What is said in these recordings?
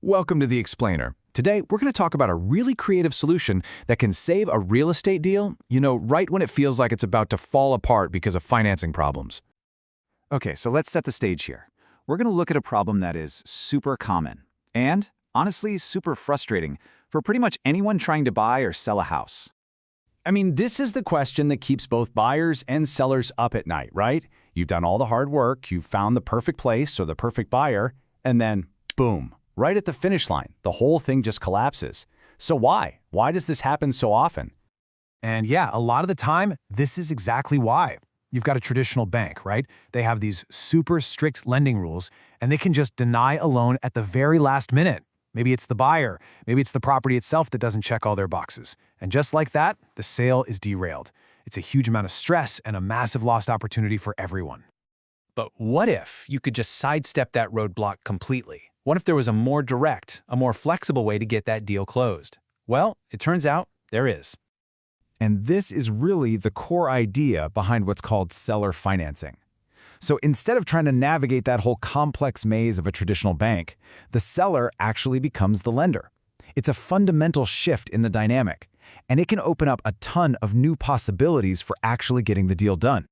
Welcome to The Explainer. Today, we're going to talk about a really creative solution that can save a real estate deal, right when it feels like it's about to fall apart because of financing problems. Okay, so let's set the stage here. We're going to look at a problem that is super common and, honestly, super frustrating for pretty much anyone trying to buy or sell a house. I mean, this is the question that keeps both buyers and sellers up at night, right? You've done all the hard work, you've found the perfect place or the perfect buyer, and then, boom, right at the finish line, the whole thing just collapses. So why? Why does this happen so often? And yeah, a lot of the time, this is exactly why. You've got a traditional bank, right? They have these super strict lending rules, and they can just deny a loan at the very last minute. Maybe it's the buyer, maybe it's the property itself that doesn't check all their boxes. And just like that, the sale is derailed. It's a huge amount of stress and a massive lost opportunity for everyone. But what if you could just sidestep that roadblock completely? What if there was a more direct, a more flexible way to get that deal closed? Well, it turns out there is. And this is really the core idea behind what's called seller financing. So instead of trying to navigate that whole complex maze of a traditional bank, the seller actually becomes the lender. It's a fundamental shift in the dynamic, and it can open up a ton of new possibilities for actually getting the deal done.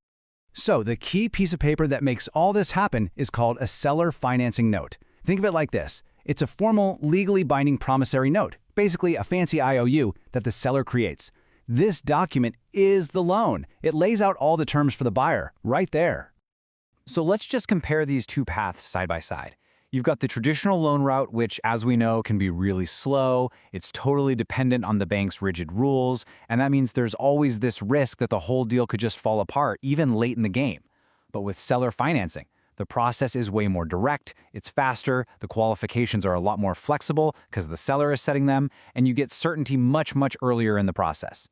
So the key piece of paper that makes all this happen is called a seller financing note. Think of it like this. It's a formal, legally binding promissory note, basically a fancy IOU that the seller creates. This document is the loan. It lays out all the terms for the buyer, right there. So let's just compare these two paths side by side. You've got the traditional loan route, which, as we know, can be really slow. It's totally dependent on the bank's rigid rules, and that means there's always this risk that the whole deal could just fall apart, even late in the game. But with seller financing, the process is way more direct, it's faster, the qualifications are a lot more flexible because the seller is setting them, and you get certainty much, much earlier in the process.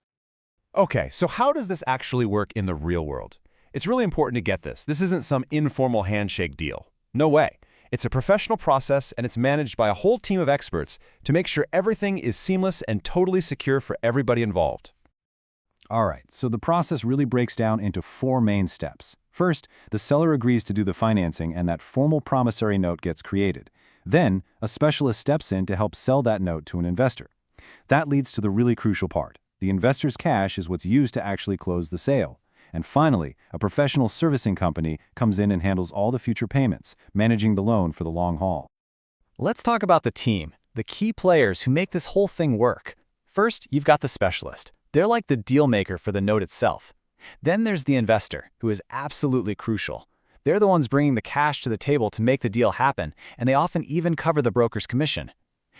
Okay, so how does this actually work in the real world? It's really important to get this. This isn't some informal handshake deal. No way. It's a professional process, and it's managed by a whole team of experts to make sure everything is seamless and totally secure for everybody involved. All right, so the process really breaks down into four main steps. First, the seller agrees to do the financing and that formal promissory note gets created. Then, a specialist steps in to help sell that note to an investor. That leads to the really crucial part. The investor's cash is what's used to actually close the sale. And finally, a professional servicing company comes in and handles all the future payments, managing the loan for the long haul. Let's talk about the team, the key players who make this whole thing work. First, you've got the specialist. They're like the deal maker for the note itself. Then there's the investor, who is absolutely crucial. They're the ones bringing the cash to the table to make the deal happen, and they often even cover the broker's commission.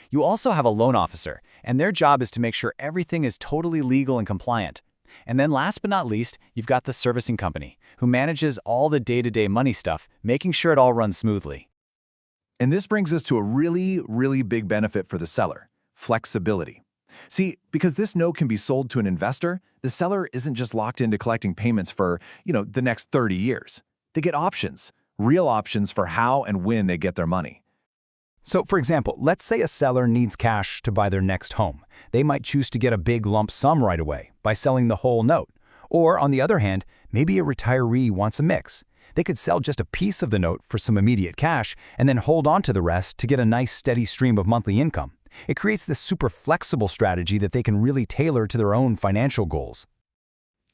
You also have a loan officer, and their job is to make sure everything is totally legal and compliant. And then last but not least, you've got the servicing company, who manages all the day-to-day money stuff, making sure it all runs smoothly. And this brings us to a really big benefit for the seller: flexibility. See, because this note can be sold to an investor, the seller isn't just locked into collecting payments for, the next 30 years. They get options, real options for how and when they get their money. So, for example, let's say a seller needs cash to buy their next home. They might choose to get a big lump sum right away by selling the whole note. Or, on the other hand, maybe a retiree wants a mix. They could sell just a piece of the note for some immediate cash and then hold on to the rest to get a nice steady stream of monthly income. It creates this super flexible strategy that they can really tailor to their own financial goals.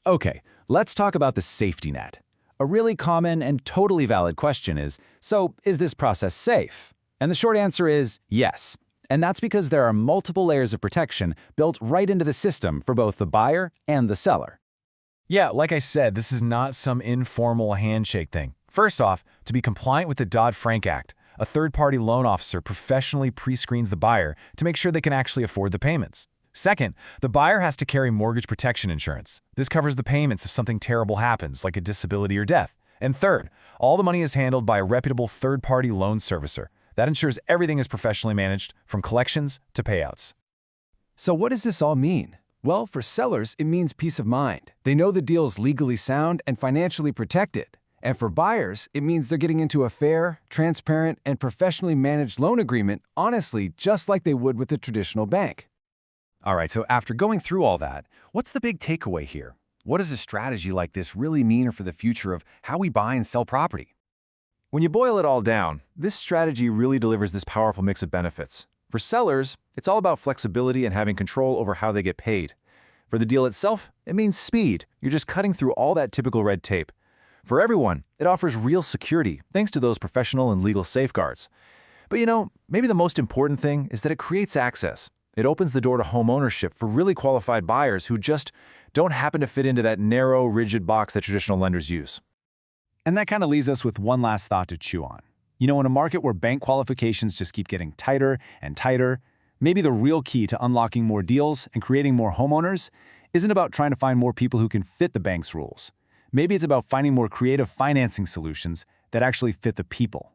Okay, let's talk about the safety net. A really common and totally valid question is, so is this process safe? And the short answer is yes. And that's because there are multiple layers of protection built right into the system for both the buyer and the seller. Yeah, like I said, this is not some informal handshake thing. First off, to be compliant with the Dodd-Frank Act, a third-party loan officer professionally pre-screens the buyer to make sure they can actually afford the payments. Second, the buyer has to carry mortgage protection insurance. This covers the payments if something terrible happens, like a disability or death. And third, all the money is handled by a reputable third-party loan servicer. That ensures everything is professionally managed, from collections to payouts. So what does this all mean? Well, for sellers, it means peace of mind. They know the deal is legally sound and financially protected. And for buyers, it means they're getting into a fair, transparent, and professionally managed loan agreement, honestly, just like they would with a traditional bank. All right, so after going through all that, what's the big takeaway here? What does a strategy like this really mean for the future of how we buy and sell property? When you boil it all down, this strategy really delivers this powerful mix of benefits. For sellers, it's all about flexibility and having control over how they get paid. For the deal itself, it means speed. You're just cutting through all that typical red tape. For everyone, it offers real security thanks to those professional and legal safeguards. But maybe the most important thing is that it creates access. It opens the door to home ownership for really qualified buyers who just don't happen to fit into that narrow, rigid box that traditional lenders use. And that kind of leaves us with one last thought to chew on. In a market where bank qualifications just keep getting tighter and tighter, maybe the real key to unlocking more deals and creating more homeowners isn't about trying to find more people who can fit the bank's rules. Maybe it's about finding more creative financing solutions that actually fit the people.